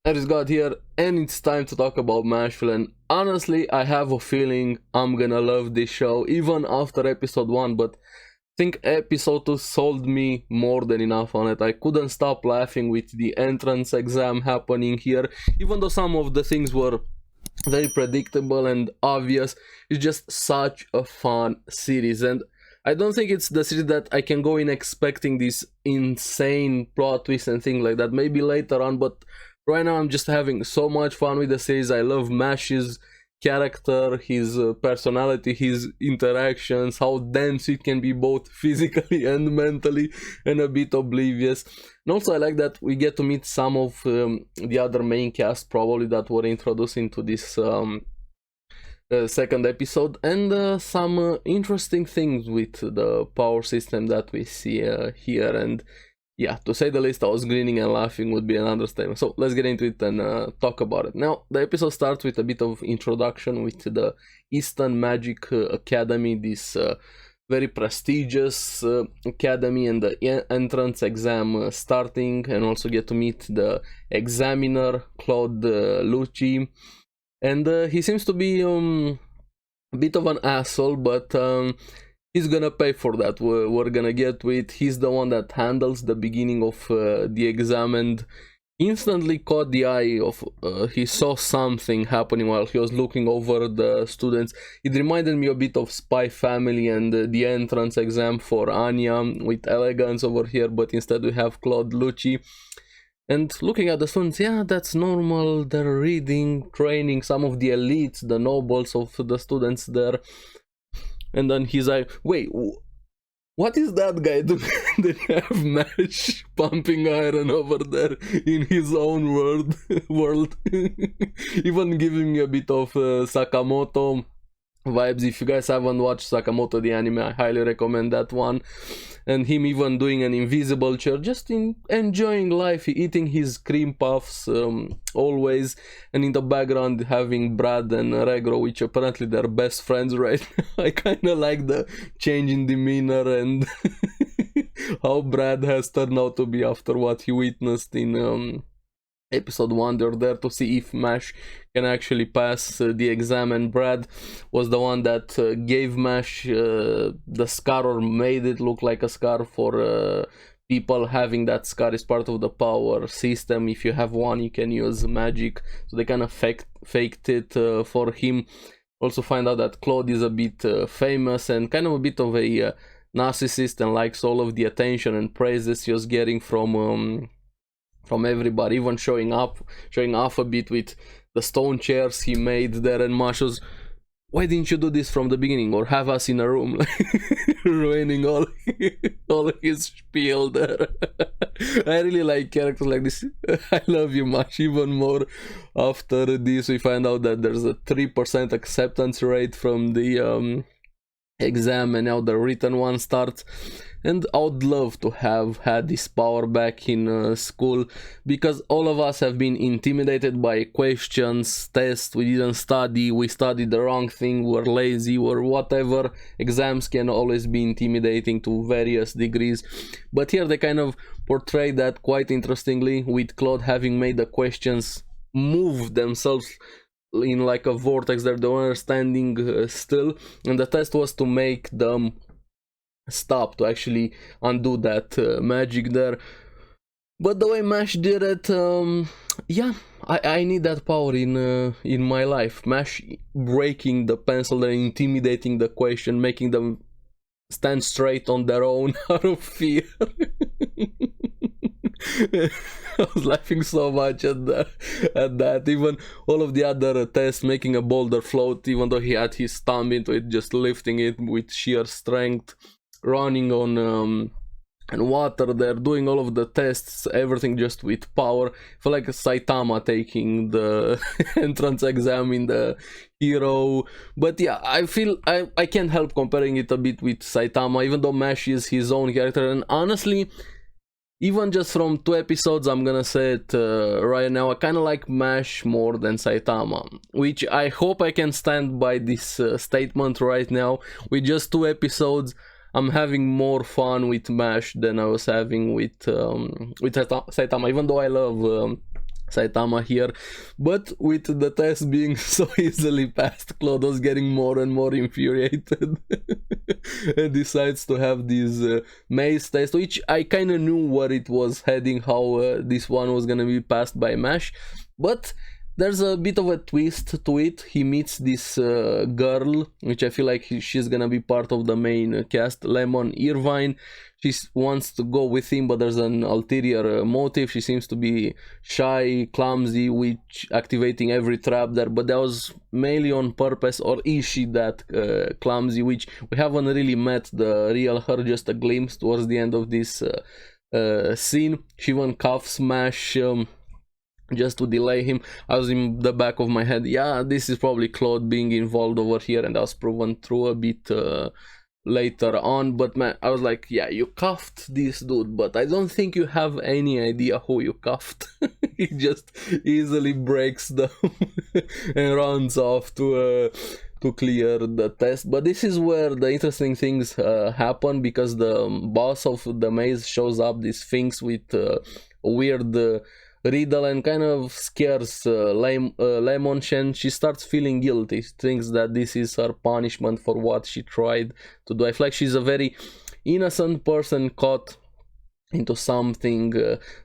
I just got here and it's time to talk about Mashle, and honestly I have a feeling I'm gonna love this show even after episode 1, but I think episode 2 sold me more than enough on it. I couldn't stop laughing with the entrance exam happening here, even though some of the things were very predictable and obvious. It's just such a fun series, and I don't think it's the series that I can go in expecting this insane plot twist and things like that. Maybe later on, but right now I'm just having so much fun with the series. I love Mash's character, his personality, his interactions, how dense it can be both physically and mentally, and a bit oblivious. And also I like that we get to meet some of the other main cast probably that were introduced into this second episode, and some interesting things with the power system that we see here. And yeah, to say the least, I was grinning and laughing would be an understatement. So let's get into it and talk about it. Now, the episode starts with a bit of introduction with the Eastern Magic Academy, this very prestigious academy, and the entrance exam starting, and also get to meet the examiner, Claude Lucci. And he seems to be a bit of an asshole, but he's gonna pay for that. We're gonna get to it. He's the one that handles the beginning of the exam and instantly caught the eye of he saw something happening while he was looking over the students. It reminded me a bit of Spy Family and the entrance exam for Anya with elegance over here, but instead we have Claude Lucci. And looking at the students, yeah, that's normal. They're reading, training, some of the elites, the nobles of the students there. And then he's like, wait, what is that guy doing? They have Mash pumping iron over there in his own world. Even giving me a bit of Sakamoto vibes. If you guys haven't watched Sakamoto the anime, I highly recommend that one. And him even doing an invisible chair, just enjoying life, eating his cream puffs always, and in the background having Brad and Regro, which apparently they're best friends right now. I kinda like the change in demeanor and how Brad has turned out to be after what he witnessed in episode 1. They're there to see if Mash can actually pass the exam, and Brad was the one that gave Mash the scar, or made it look like a scar for people having that scar is part of the power system. If you have one, you can use magic, so they kind of faked it for him. Also find out that Claude is a bit famous and kind of a bit of a narcissist and likes all of the attention and praises he was getting from everybody, even showing off a bit with the stone chairs he made there. And Marshall's, why didn't you do this from the beginning, or have us in a room, ruining all his spiel there. I really like characters like this. I love you much. Even more after this we find out that there's a 3% acceptance rate from the exam, and now the written one starts. And I would love to have had this power back in school, because all of us have been intimidated by questions, tests. We didn't study, we studied the wrong thing, we're lazy or whatever. Exams can always be intimidating to various degrees, but here they kind of portray that quite interestingly, with Claude having made the questions move themselves in like a vortex that they were standing still, and the test was to make them stop, to actually undo that magic there. But the way Mash did it, yeah, I need that power in my life. Mash breaking the pencil and intimidating the question, making them stand straight on their own out of fear. I was laughing so much at that. Even all of the other tests, making a boulder float, even though he had his thumb into it, just lifting it with sheer strength, running on and water there, doing all of the tests, everything just with power. I feel like Saitama taking the entrance exam in the Hero. But yeah, I feel I can't help comparing it a bit with Saitama, even though Mash is his own character. And honestly, even just from 2 episodes, I'm gonna say it right now, I kinda like Mash more than Saitama, which I hope I can stand by this statement right now. With just 2 episodes, I'm having more fun with Mash than I was having with Saitama, even though I love Saitama here, but with the test being so easily passed, Claude was getting more and more infuriated and decides to have this maze test, which I kind of knew where it was heading, how this one was gonna be passed by Mash, but there's a bit of a twist to it. He meets this girl, which I feel like she's gonna be part of the main cast, Lemon Irvine. She wants to go with him, but there's an ulterior motive. She seems to be shy, clumsy, which activating every trap there, but that was mainly on purpose, or is she that clumsy, which we haven't really met the real her, just a glimpse towards the end of this scene. She even cuffs Mash just to delay him. I was in the back of my head, yeah, this is probably Claude being involved over here, and that was proven true a bit later on. But man, I was like, yeah, you cuffed this dude, but I don't think you have any idea who you cuffed. He just easily breaks them and runs off to clear the test. But this is where the interesting things happen, because the boss of the maze shows up, this Sphinx with a weird riddle, and kind of scares Lemon Shen. She starts feeling guilty, thinks that this is her punishment for what she tried to do. I feel like she's a very innocent person caught into something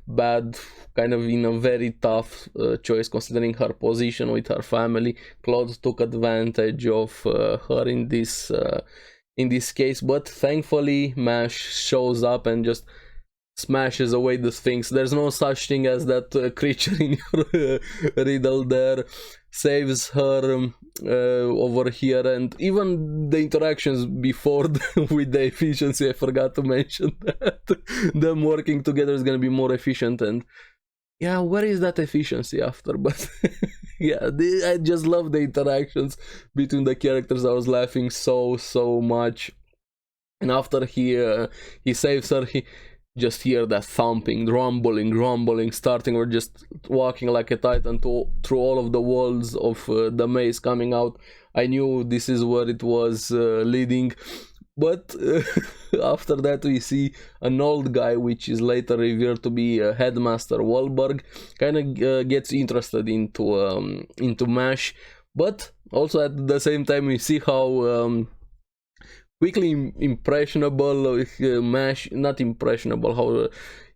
bad, kind of in a very tough choice considering her position with her family. Claude took advantage of her in this case, but thankfully Mash shows up and just smashes away the Sphinx. There's no such thing as that creature in your riddle there. Saves her over here, and even the interactions before with the efficiency, I forgot to mention that them working together is gonna be more efficient. And yeah, where is that efficiency after? But yeah, I just love the interactions between the characters. I was laughing so much. And after he saves her, he just hear that thumping, rumbling, starting, or just walking like a titan through all of the walls of the maze coming out. I knew this is where it was leading, but after that we see an old guy, which is later revealed to be Headmaster Wahlberg, kind of gets interested into Mash, but also at the same time we see how quickly impressionable Mash, not impressionable, how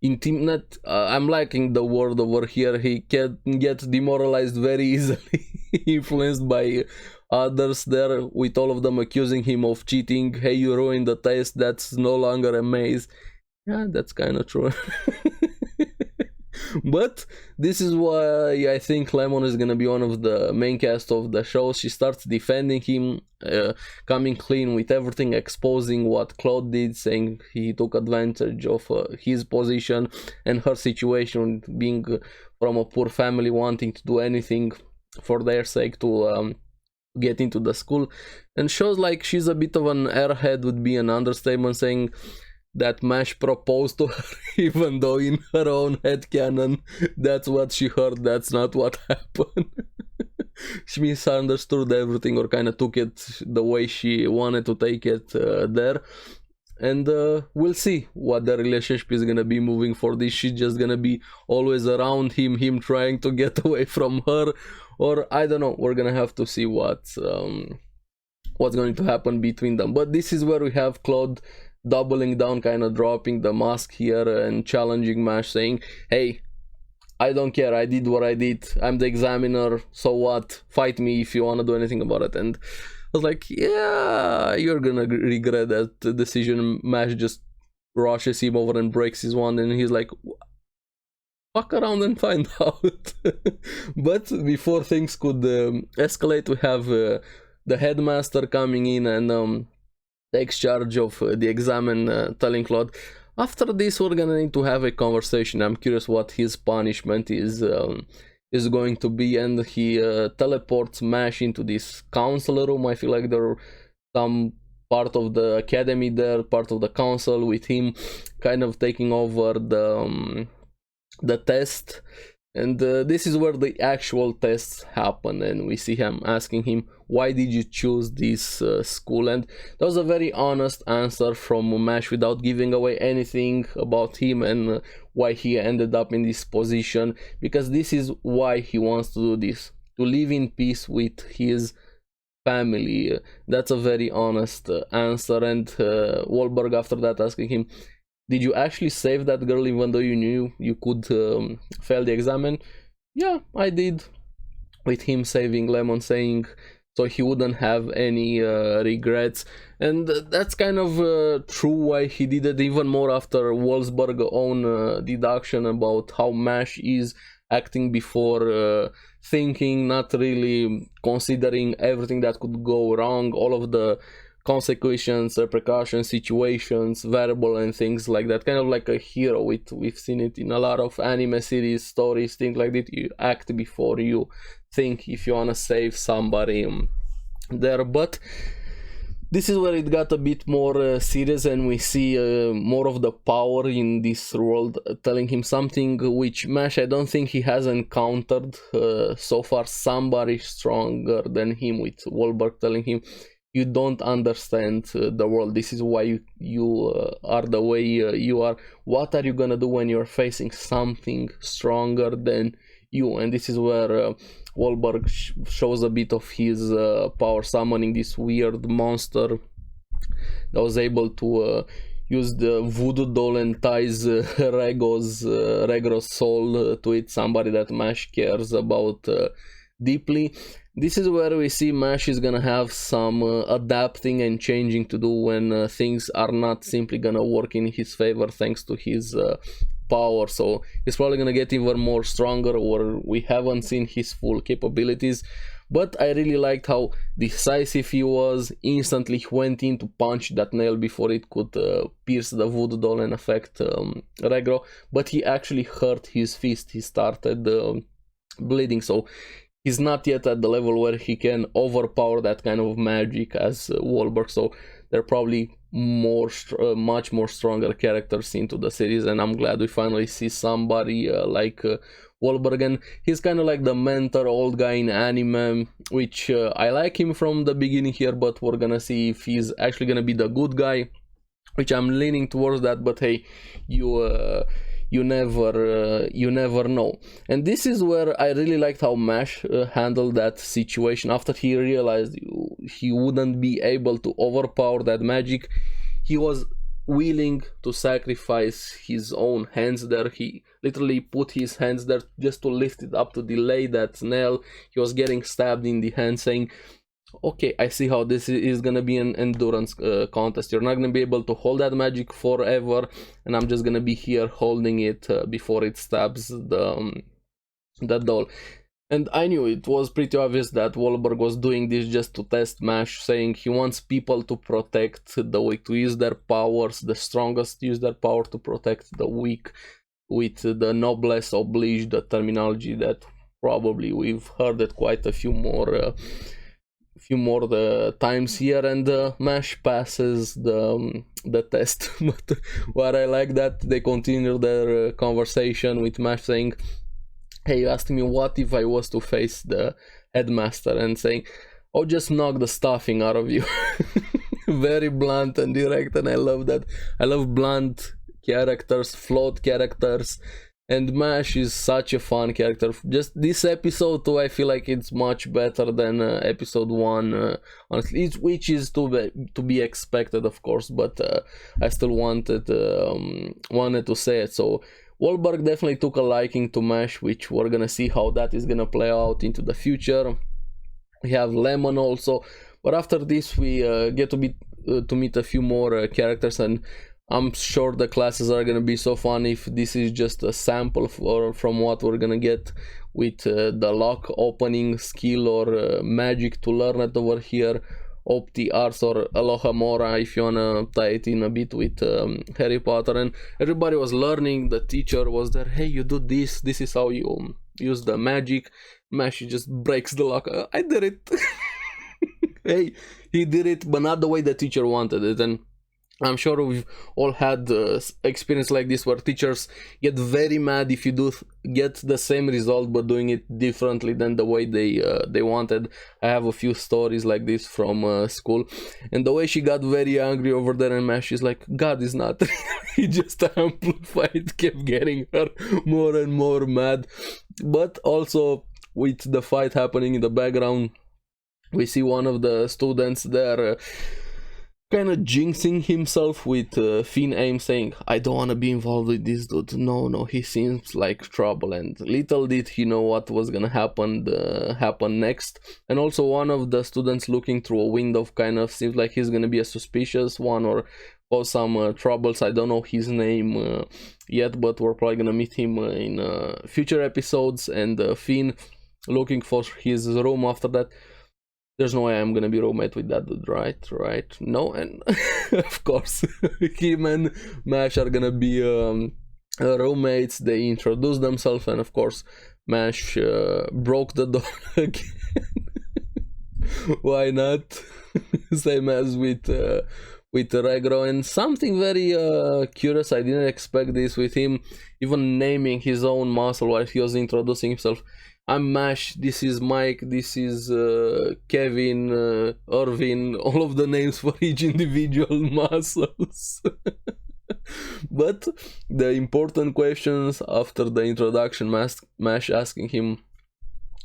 not I'm liking the word over here, he can get demoralized very easily, influenced by others there, with all of them accusing him of cheating. Hey, you ruined the test, that's no longer a maze. Yeah, that's kind of true. But this is why I think Lemon is gonna be one of the main cast of the show. She starts defending him, coming clean with everything, exposing what Claude did, saying he took advantage of his position and her situation, being from a poor family, wanting to do anything for their sake to get into the school, and shows like she's a bit of an airhead would be an understatement, saying that Mash proposed to her, even though in her own headcanon that's what she heard, that's not what happened. She misunderstood everything, or kind of took it the way she wanted to take it there. And we'll see what the relationship is gonna be moving for this. She's just gonna be always around him trying to get away from her, or I don't know, we're gonna have to see what's going to happen between them. But this is where we have Claude doubling down, kind of dropping the mask here and challenging Mash, saying, hey, I don't care, I did what I did, I'm the examiner, so what, fight me if you want to do anything about it. And I was like, yeah, you're gonna regret that decision. Mash just rushes him over and breaks his wand, and he's like, fuck around and find out. But before things could escalate, we have the headmaster coming in and takes charge of the exam, and telling Claude, after this we're gonna need to have a conversation. I'm curious what his punishment is going to be. And he teleports Mash into this council room. I feel like there are some part of the academy there, part of the council, with him kind of taking over the test. And this is where the actual tests happen, and we see him asking him, why did you choose this school? And that was a very honest answer from Mash without giving away anything about him and why he ended up in this position, because this is why he wants to do this, to live in peace with his family. That's a very honest answer. And Wahlberg after that asking him, did you actually save that girl even though you knew you could fail the exam? And yeah, I did, with him saving Lemon, saying so he wouldn't have any regrets. And that's kind of true why he did it, even more after Wolfsburg's own deduction about how Mash is acting before thinking, not really considering everything that could go wrong, all of the consequences, repercussions, situations, variable and things like that. Kind of like a hero. We've seen it in a lot of anime series, stories, things like that. You act before you think if you wanna save somebody there. But this is where it got a bit more serious, and we see more of the power in this world, telling him something which Mash, I don't think he has encountered so far, somebody stronger than him, with Wahlberg telling him, you don't understand the world. This is why you are the way you are. What are you gonna do when you're facing something stronger than you? And this is where Wahlberg shows a bit of his power, summoning this weird monster that was able to use the voodoo doll and ties Regro's soul to it, somebody that Mash cares about deeply. This is where we see Mash is gonna have some adapting and changing to do when things are not simply gonna work in his favor thanks to his power. So he's probably gonna get even more stronger, or we haven't seen his full capabilities. But I really liked how decisive he was. Instantly he went in to punch that nail before it could pierce the voodoo doll and affect Regro. But he actually hurt his fist. He started bleeding. So he's not yet at the level where he can overpower that kind of magic as Wahlberg. So they're probably much more stronger characters into the series, and I'm glad we finally see somebody like Wahlberg. And he's kind of like the mentor old guy in anime, which I like him from the beginning here, but we're gonna see if he's actually gonna be the good guy, which I'm leaning towards that. But hey, you never know. And this is where I really liked how Mash handled that situation. After he realized he wouldn't be able to overpower that magic, he was willing to sacrifice his own hands there. He literally put his hands there just to lift it up to delay that nail. He was getting stabbed in the hand, saying, okay, I see how this is gonna be an endurance contest. You're not gonna be able to hold that magic forever, and I'm just gonna be here holding it before it stabs the doll. And I knew it was pretty obvious that Wahlberg was doing this just to test Mash, saying he wants people to protect the weak, to use their powers, the strongest use their power to protect the weak, with the noblesse oblige, the terminology that probably we've heard it quite a few more the times here. And Mash passes the test. But what I like that they continue their conversation with Mash saying, hey, you asked me what if I was to face the headmaster, and saying, oh, just knock the stuffing out of you. Very blunt and direct, and I love that. I love blunt characters, flawed characters, and Mash is such a fun character. Just this episode too, I feel like it's much better than episode 1, honestly, which is to be expected, of course, but I still wanted to say it. So Wahlberg definitely took a liking to Mash, which we're gonna see how that is gonna play out into the future. We have Lemon also, but after this we get to meet a few more characters, and I'm sure the classes are gonna be so fun. If this is just a sample from what we're gonna get with the lock opening skill or magic to learn it over here, Opti Ars or Alohomora, if you wanna tie it in a bit with Harry Potter. And everybody was learning, the teacher was there, hey, you do this is how you use the magic. Mash just breaks the lock. I did it. Hey, he did it, but not the way the teacher wanted it. And I'm sure we've all had experience like this where teachers get very mad if you get the same result but doing it differently than the way they wanted. I have a few stories like this from school, and the way she got very angry over there in math, she's like, God is not real. He just amplified, kept getting her more and more mad. But also with the fight happening in the background, we see one of the students there kind of jinxing himself with Finn Aim saying, I don't want to be involved with this dude. No, he seems like trouble. And little did he know what was gonna happen next. And also one of the students looking through a window kind of seems like he's gonna be a suspicious one or cause some troubles. I don't know his name yet, but we're probably gonna meet him in future episodes. And Finn looking for his room after that. There's no way I'm gonna be roommate with that dude, right? No, and of course, him and Mash are gonna be roommates. They introduce themselves, and of course, Mash broke the door again. Why not? Same as with Regro, and something very curious. I didn't expect this with him, even naming his own muscle while he was introducing himself. I'm Mash, this is Mike, this is Kevin, Irvin, all of the names for each individual muscles. But the important questions after the introduction, Mash asking him,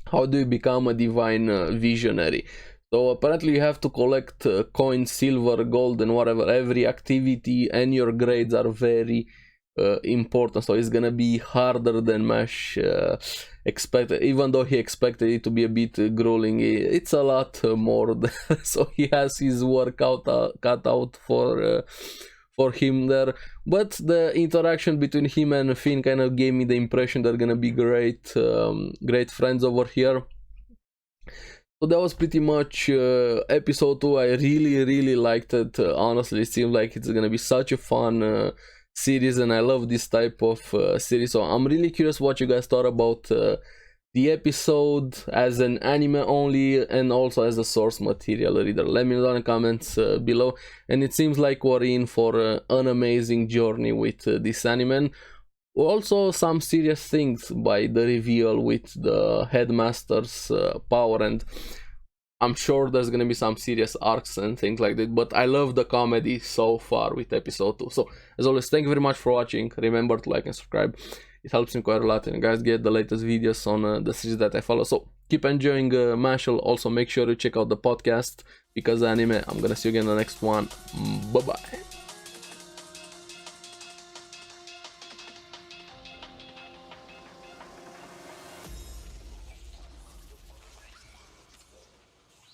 how do you become a divine visionary? So apparently you have to collect coins, silver, gold, and whatever. Every activity and your grades are very important, so it's gonna be harder than Mash expected. Even though he expected it to be a bit grueling, it's a lot more. So he has his work cut out for him there. But the interaction between him and Finn kind of gave me the impression they're gonna be great friends over here. So that was pretty much episode 2. I really liked it. Honestly, it seemed like it's gonna be such a fun series, and I love this type of series. So I'm really curious what you guys thought about the episode as an anime only and also as a source material reader. Let me know in the comments below. And it seems like we're in for an amazing journey with this anime. And also some serious things by the reveal with the headmaster's power, and I'm sure there's gonna be some serious arcs and things like that, but I love the comedy so far with episode 2. So as always, thank you very much for watching. Remember to like and subscribe, it helps me quite a lot, and you guys get the latest videos on the series that I follow. So keep enjoying Mashle. Also make sure to check out the podcast Because Anime. I'm gonna see you again in the next one. Bye bye.